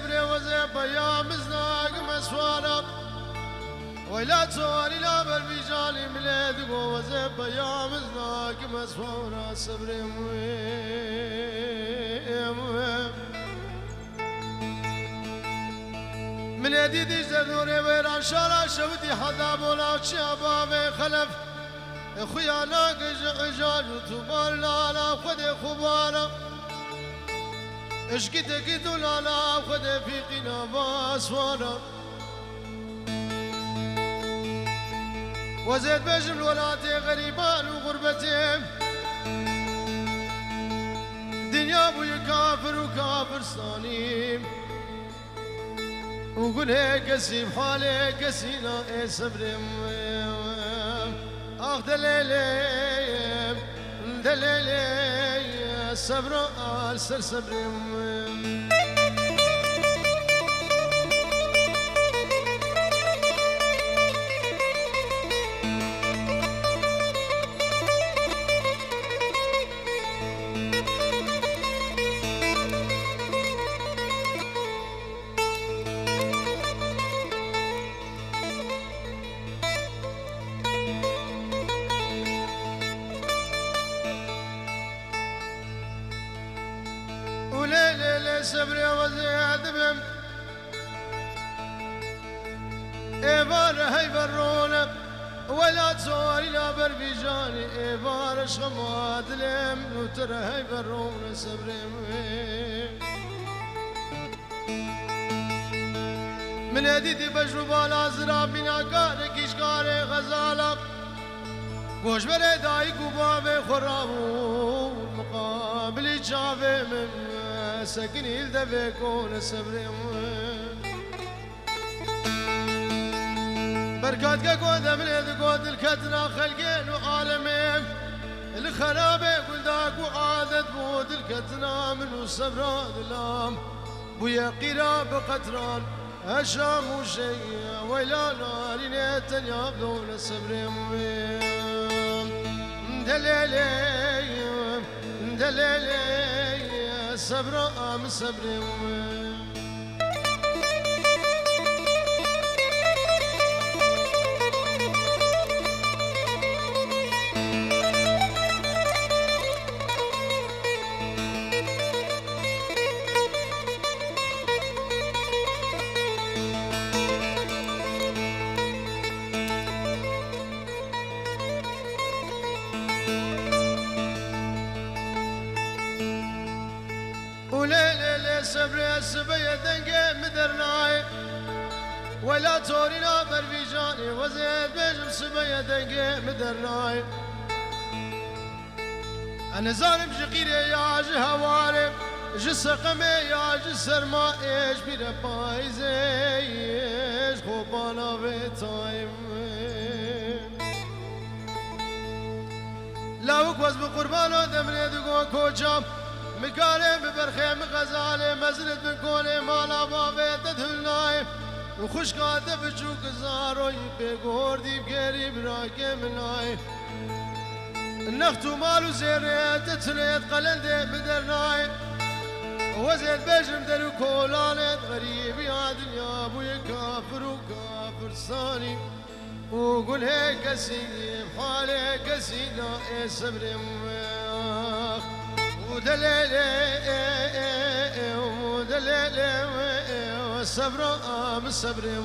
صبري وزيب يا مزناق مسوانا ولا توري لا بالبيجاني مليد وزيب يا مزناق مسوانا صبري من يدي زدوري ويران شارع شودي حدا بولا شابا خلف خويا ناقج عجاج وتبار لا خذ خبارة اشكي تكيد لا خذ في قنا باسوانا وزيد بجم الولاتي غريبان وغربتي دنيا ابوي كافر وكافر صانيم وقول هيك قسيم حالي قسينا اي صبري اخ دليلي دليلي صبر السر صبري وليلي صبري وزياد بم ايبار هيبرون ولا توري لا بربيجاني ايبار شغماد لم نوتر هيبرون صبري من هديتي بجربة لازرا بنا كارك اشكاري غزالة گوش بره دایی کوبا خرابو مقابلی چاوه من سکنی الدفه کن صبرم برکات که گوده من اد گود الکتنا خلقین و عالمیم الخرابه قلداك وعادت بود الكتنا من صبر دلام بويا قراب قطران هشام وشيء ويلا نار نيتن يابدون صبرم دليلي دليلي صبر ام صبر وليلي صبري السبية دنقي مدرناي ولا تورينا بربيجاني وزيد بيجم سبية دنقي مدرناي أنا ظالم شقيري يا جهواري جس قمي يا جسر ما إيش بير بايزيش خوبانا بتايم لو كوز بقربانو دمني دقو كوجام مكارم ببرخيم غزالي مزرد بكوني مالا بابي تدهلناي وخش قادة بجوك زارو يبي قوردي بقري براكي مناي النختو مالو زيريت تتليت قلندي بدرناي وزيد بجم دلو كولانت غريب يا دنيا بوي كافر وكافر صاني وقول هيك قسيم حالي قسينا اي صبري ودليلي ودليلي صبر ام صبري